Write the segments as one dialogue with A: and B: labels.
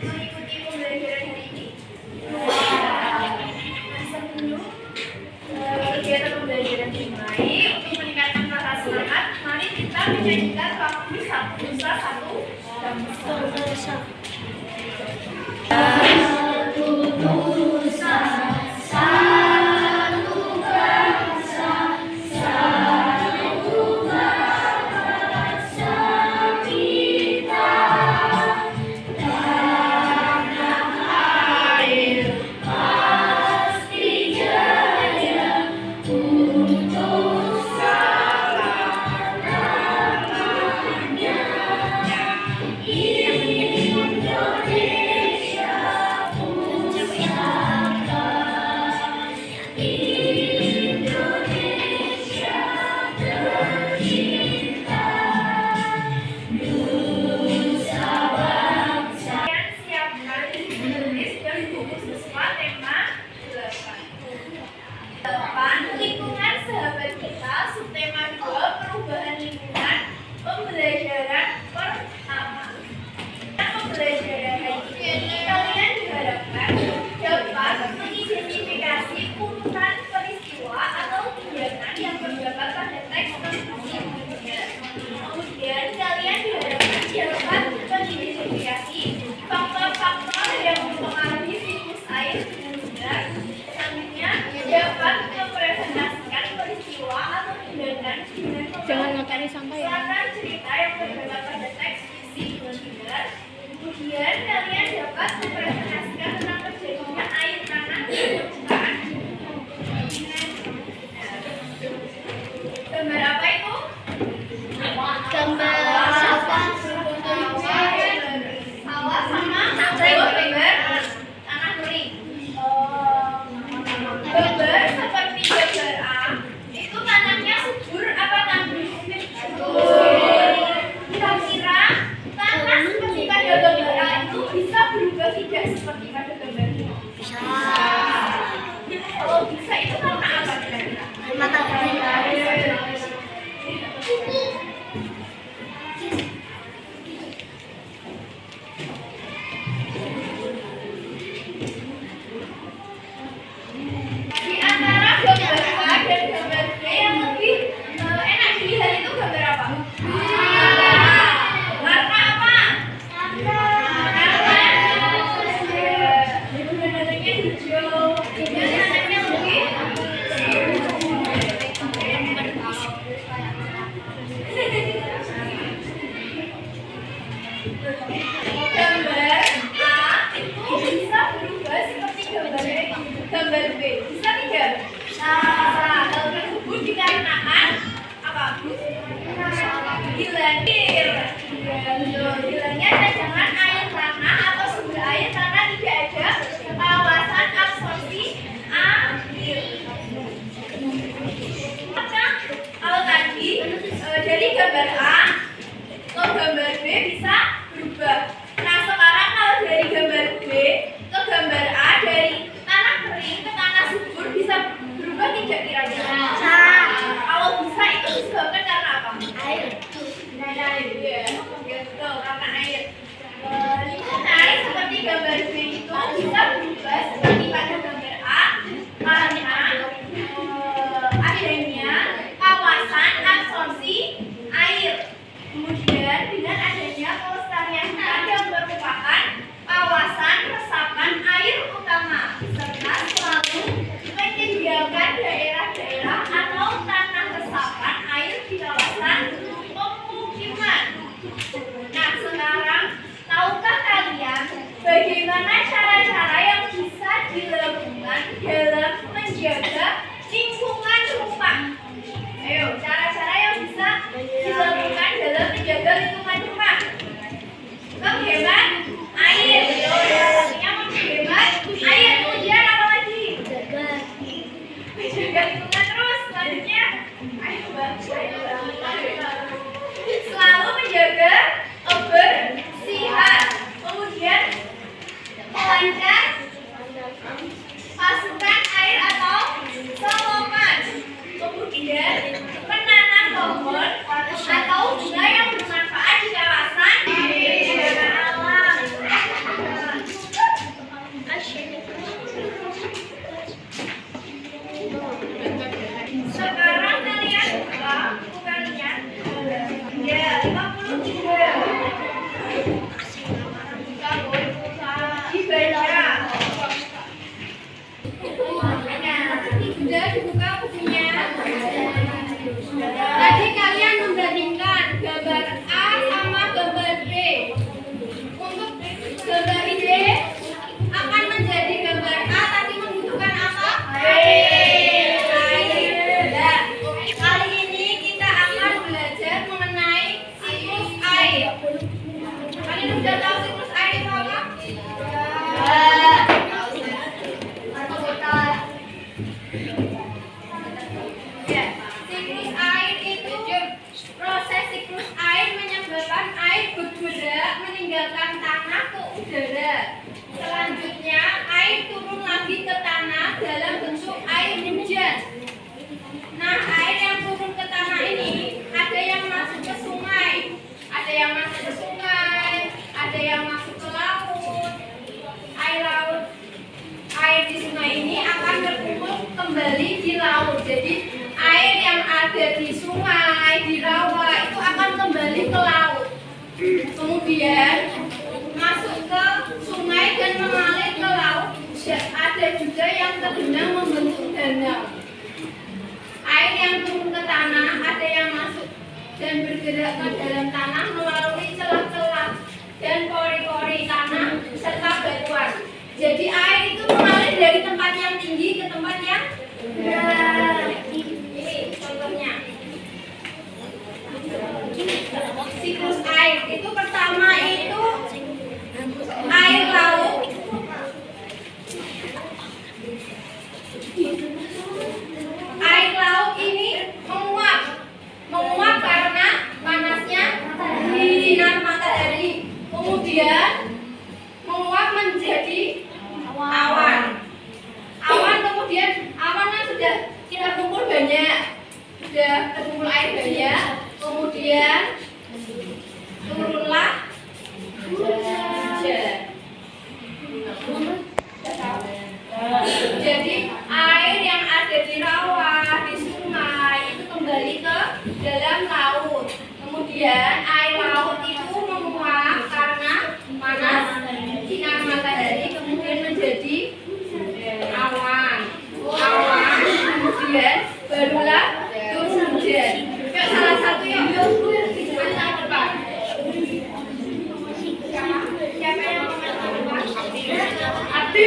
A: mengikuti pembelajaran hari ini? Sebelum kegiatan pembelajaran dimulai, untuk meningkatkan rasa semangat, mari kita menyanyikan lagu Satu Nusa Satu Bangsa. Lingkungan sahabat kita, subtema 2, perubahan lingkungan, pembelajaran pertama. Pembelajaran hari ini kalian diharapkan dapat mengidentifikasi urutan peristiwa atau kegiatan yang terdapat pada teks tersebut. Kemudian kalian diharapkan dapat mengidentifikasi faktor-faktor yang mempengaruhi siklus air dengan benar. Selanjutnya dapat mempresentasikan peristiwa atau tindakan dengan
B: Jangan sampai ya.
A: latar cerita yang terdapat pada teks fisik dengan benar. Kemudian kalian dapat mempresentasikan tentang terjadinya air tanah di permukaan. Gambar apa itu?
B: Gambar sawah.
A: Sawah sama gambar tanah kering. Gambar seperti gambar A, itu tanahnya subur apa tandus? Kira-kira tanah seperti pada gambar A itu bisa berubah tidak seperti pada gambar B? Bisa. Kalau bisa itu karena apa kira-kira? Di antara gambar A dan gambar B yang lebih enak dilihat itu gambar apa? Warna apa? Warnanya hijau. Warnanya lebih gambar A itu bisa berubah seperti gambar B. Bisa tidak? Bisa. Hal tersebut dikarenakan apa? Hilandir. Hilangnya cadangan air tanah atau sumber air karena tidak ada kawasan absorpsi air. Maka kalau tadi dari gambar A ke gambar B bisa berubah. Nah sekarang kalau dari gambar B ke gambar A, dari tanah kering ke tanah subur bisa berubah tidak kira-kira? Bisa. Kalau bisa itu disebabkan karena apa? Air. Karena air, ya. Gitu, karena air. lagi ke tanah dalam bentuk air hujan. Nah, air yang turun ke tanah ini ada yang masuk ke sungai, ada yang masuk ke sungai, ada yang masuk ke laut. Air di sungai ini akan berkumpul kembali di laut. Jadi air yang ada di sungai, di rawa itu akan kembali ke laut. Kemudian masuk ke sungai dan mengalir ke laut. Ada juga yang terbenam membentuk danau. Air yang turun ke tanah ada yang masuk dan bergerak ke dalam tanah melalui celah-celah dan pori-pori tanah serta batuan. Jadi air itu mengalir dari tempat yang tinggi ke tempat yang rendah. Ini contohnya. Siklus air itu pertama itu air laut. Air laut ini menguap karena panasnya sinar matahari. Kemudian menguap menjadi awan. Kemudian awan kan sudah kita kumpul banyak, sudah terkumpul air banyak. Kemudian turunlah hujan. Jadi air yang ada di rawa, di sungai itu kembali ke dalam laut. Kemudian air laut itu menguap karena panas sinar matahari, kemudian menjadi awan. Kemudian barulah turun hujan. Salah satu yang anak depan. Siapa yang mengatakan? Abdi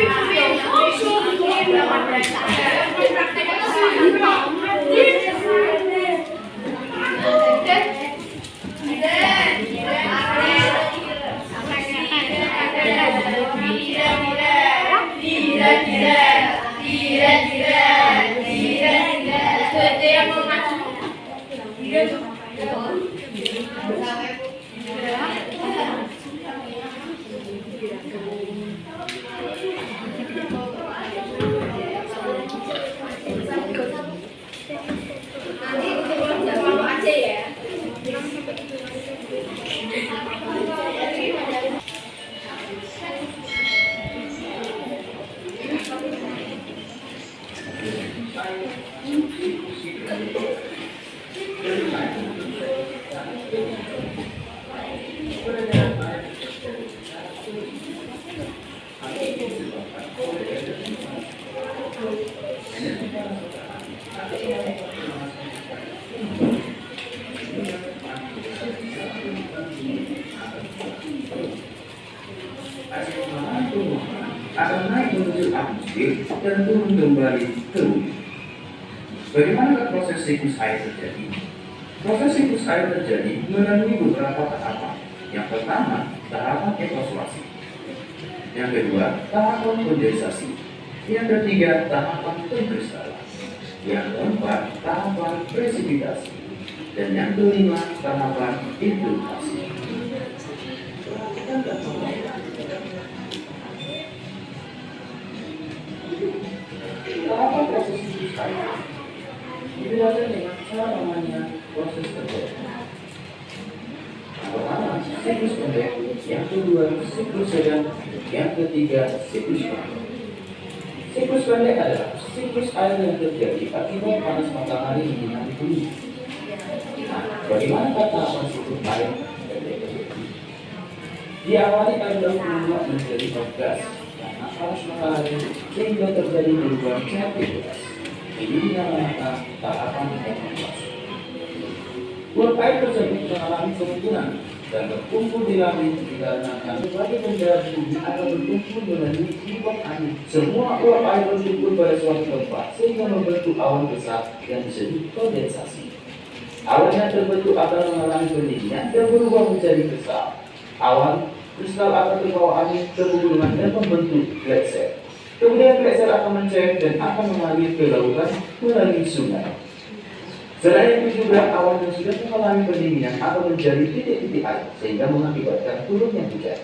C: akan naik menuju atmosfer dan turun kembali ke bumi. Bagaimana proses siklus air terjadi? Proses siklus air terjadi melalui beberapa tahapan. Yang pertama, tahapan evaporasi. Yang kedua, tahapan kondensasi. Yang ketiga, tahapan pengkristalan. Yang keempat, tahapan presipitasi. Dan yang kelima, tahapan infiltrasi. Tahapan proses siklus air dijelaskan dengan cara namanya proses terjadi. Yang pertama, siklus pendek. Yang kedua, siklus sedang. Yang ketiga, siklus panjang. Siklus pendek adalah siklus air yang terjadi akibat panas matahari menyinari bumi. Nah, bagaimana tahapan siklus air terjadi? Diawali pada menguap menjadi gas karena panas matahari sehingga terjadi perubahan cantik gas. Ini dinamakan tahapan evaporasi. Uap air tersebut mengalami kemungkinan dan berkumpul di langit dikarenakan berbagai benda bumi akan berkumpul melalui kibat angin. Semua uap air berkumpul pada suatu tempat sehingga membentuk awan besar yang disebut kondensasi. Awan yang terbentuk akan mengalami pendinginan dan berubah menjadi besar. Awan kristal akan terbawa angin ke pegunungan dan membentuk gletser. Kemudian gletser akan mencair dan akan mengalir ke lautan melalui sungai. Selain itu juga awan yang sudah mengalami pendinginan akan menjadi titik-titik air sehingga mengakibatkan turunnya hujan.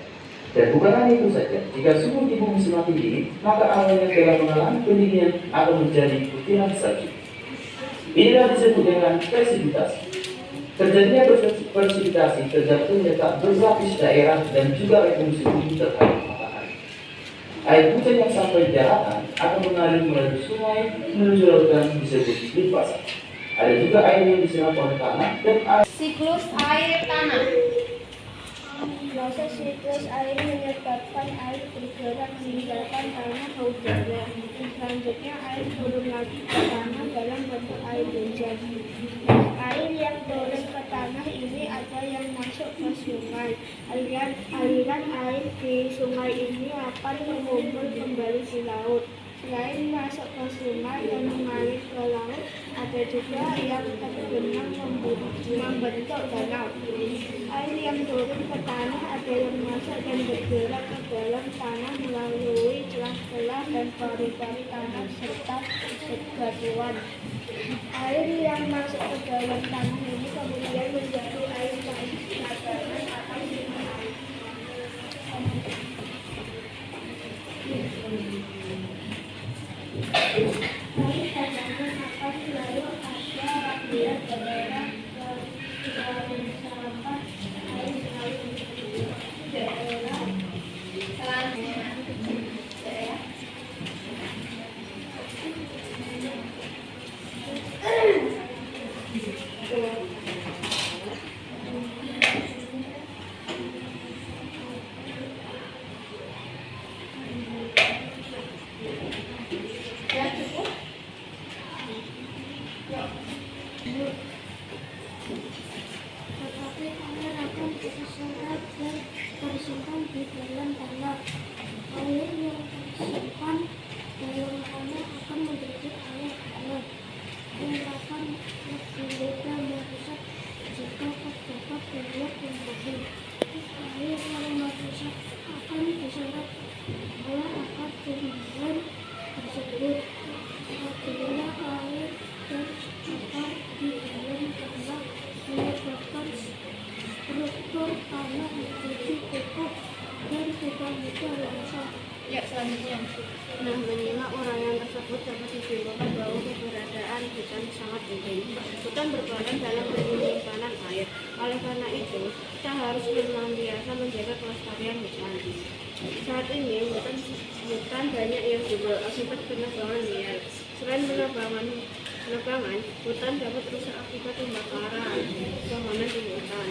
C: Dan bukan hanya itu saja, jika suhu di bumi semakin tinggi, maka awan yang dalam mengalami pendinginan akan menjadi butiran salju. Inilah disebut dengan presipitasi. Terjadinya presipitasi tergantung letak berlapis daerah dan juga revolusi bumi terhadap matahari. Air hujan yang sampai di daratan akan mengalir melalui sungai menuju lautan disebut limpasan. Ada juga air yang diserap oleh tanah dan air.
B: Siklus air tanah. Proses siklus air menyebabkan air bergerak meninggalkan tanah ke udara. Selanjutnya air turun lagi ke tanah dalam bentuk air hujan. Air yang turun ke tanah ini ada yang masuk ke sungai. Aliran air di sungai ini akan mengumpul kembali di laut. Selain masuk ke sungai dan mengalir ke laut, ada juga yang terbenam membentuk danau. Air yang turun ke tanah ada yang masuk dan bergerak ke dalam tanah melalui celah-celah dan pori-pori tanah serta batuan. Air yang masuk ke dalam tanah ini kemudian menjadi air cadangan atau sungai. Air cadangan akan selalu ada apabila daerah sampah air selalu di daerah selanjutnya daerah. Tetapi air akan terserap dan tersimpan di dalam tanah. Air yang tersimpan dalam tanah akan menjadi air tanah yang akan berbeda merusak jika terdapat banyak pembunuh. Air yang merusak akan diserap oleh akar tumbuhan tersebut. Apabila air dan akar di dalam tanah menyebabkan struktur tanah menjadi kokoh dan tidak mudah rusak.
A: Ya, selanjutnya.
B: Nah, menyimak uraian tersebut dapat disimpulkan bahwa keberadaan hutan sangat penting. Hutan berperan dalam penyimpanan air. Oleh karena itu, kita harus senantiasa menjaga kelestarian hutan. Saat ini, hutan banyak yang gugur akibat penebangan liar. Selain penebangan, hutan dapat rusak akibat pembakaran bangunan di hutan.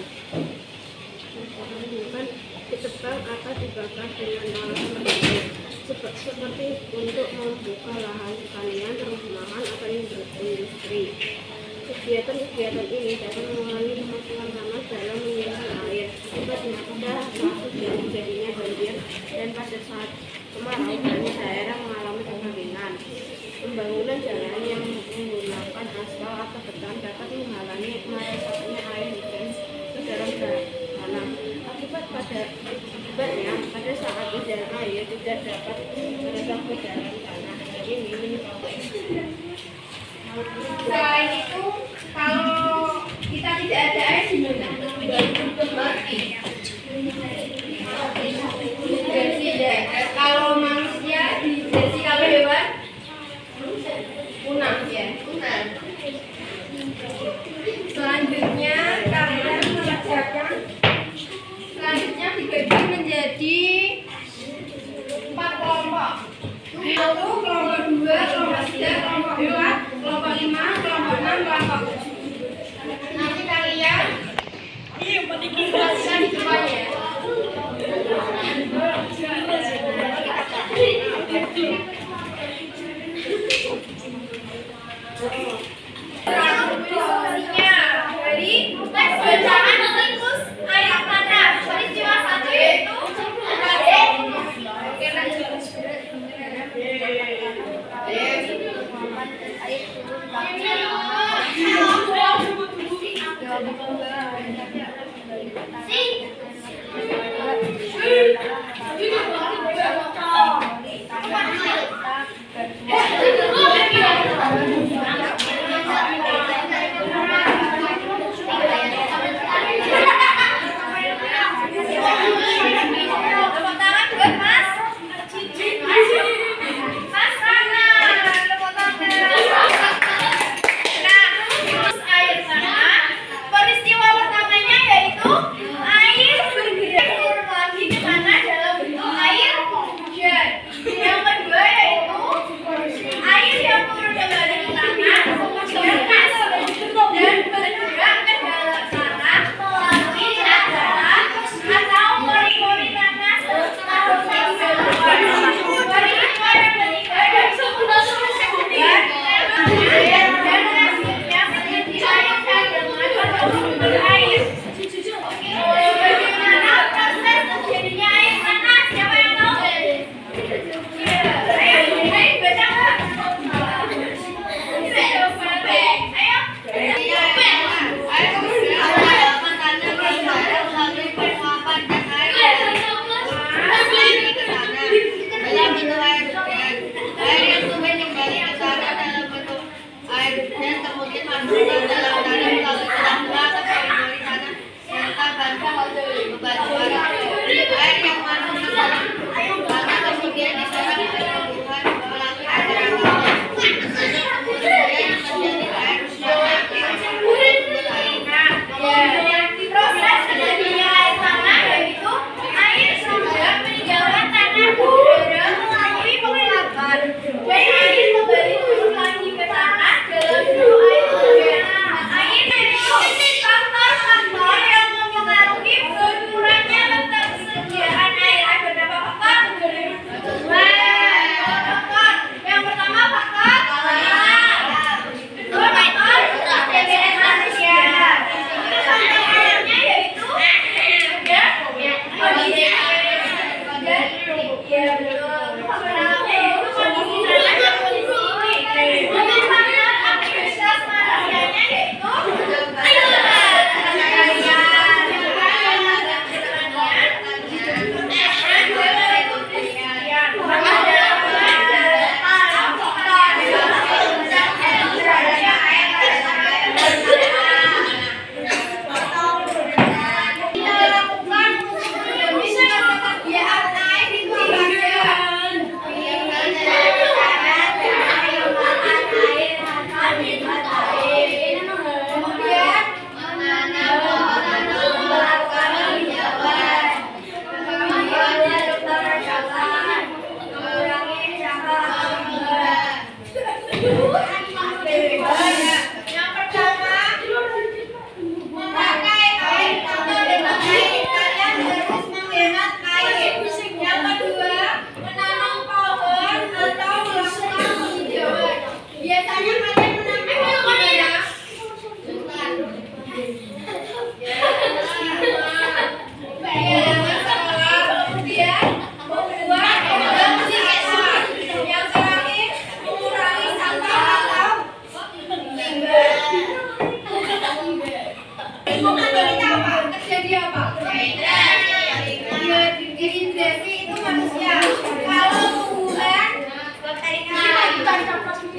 B: Hutan ditebang atau dibakar dengan alasan tertentu, seperti untuk membuka lahan pertanian, perumahan, atau industri. Kegiatan ini dapat mengurangi kemampuan tanah dalam menyimpan air. Akibatnya masuk dan terjadinya banjir, dan pada saat kemarau banyak daerah mengalami kekeringan. Pembangunan jalan yang menggunakan aspal atau beton dapat menghalangi meresapnya air hujan ke dalam tanah. Akibatnya pada saat hujan air tidak dapat meresap ke dalam tanah. Ini menyebabkan.
A: Selain itu, kalau kita tidak ada air gimana? Mati. Kalau manusia dehidrasi, kalau hewan punah ya, punah. Selanjutnya kalian mengerjakan. Selanjutnya dibagi menjadi 4 kelompok. Satu, kelompok 2, kelompok 3, kelompok 4, kelompok 5, kelompok 6, kelompok 7. Nanti kalian dijelaskan di tempat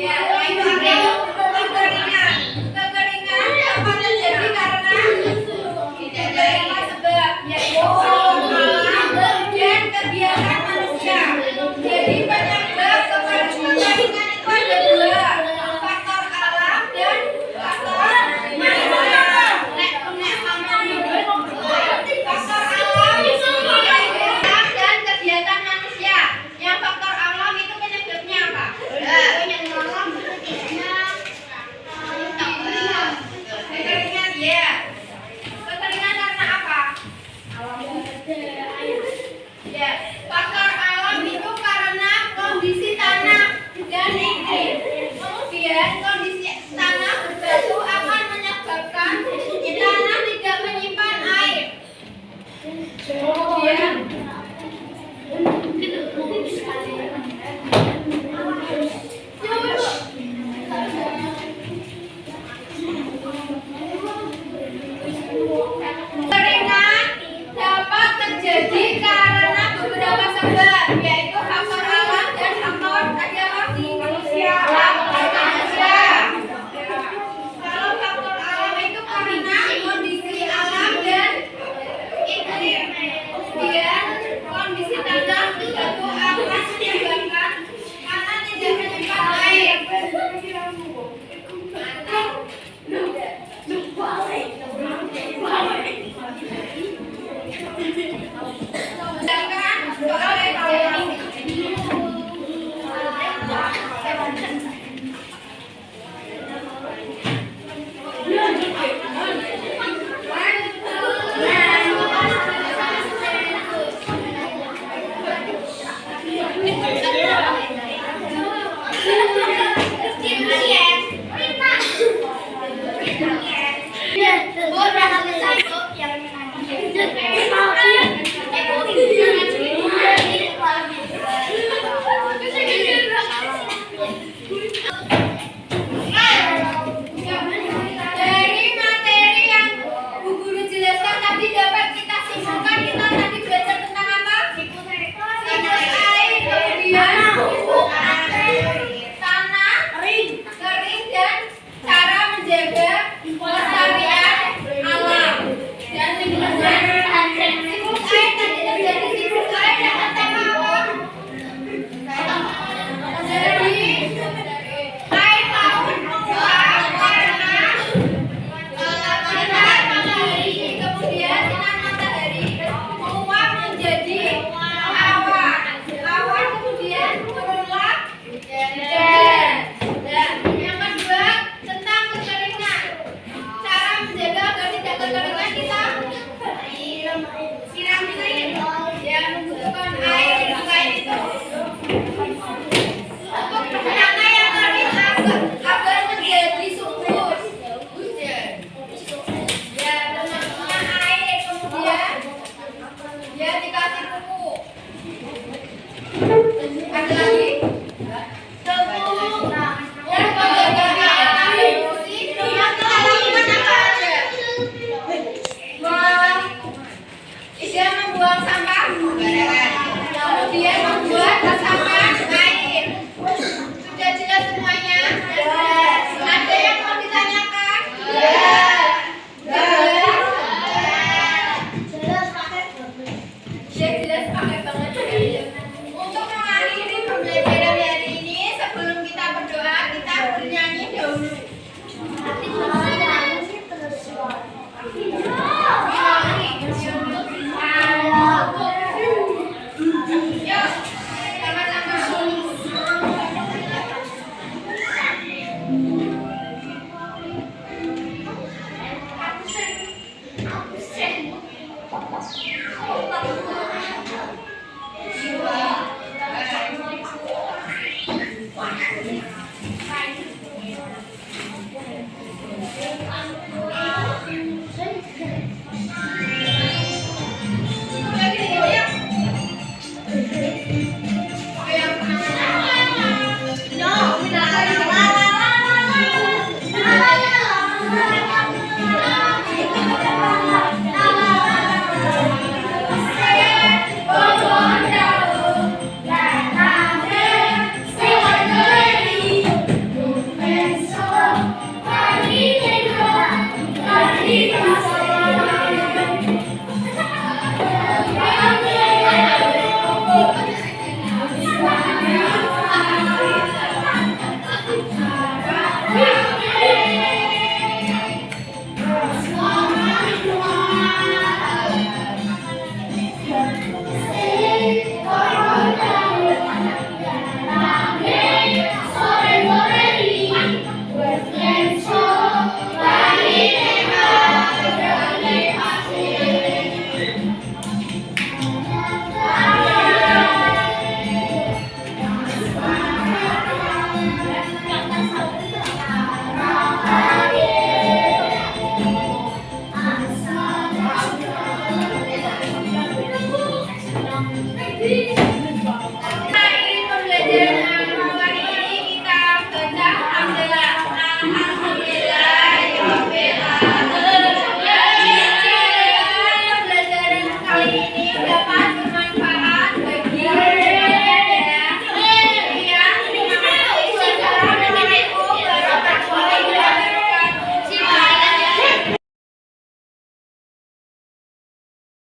A: Ya.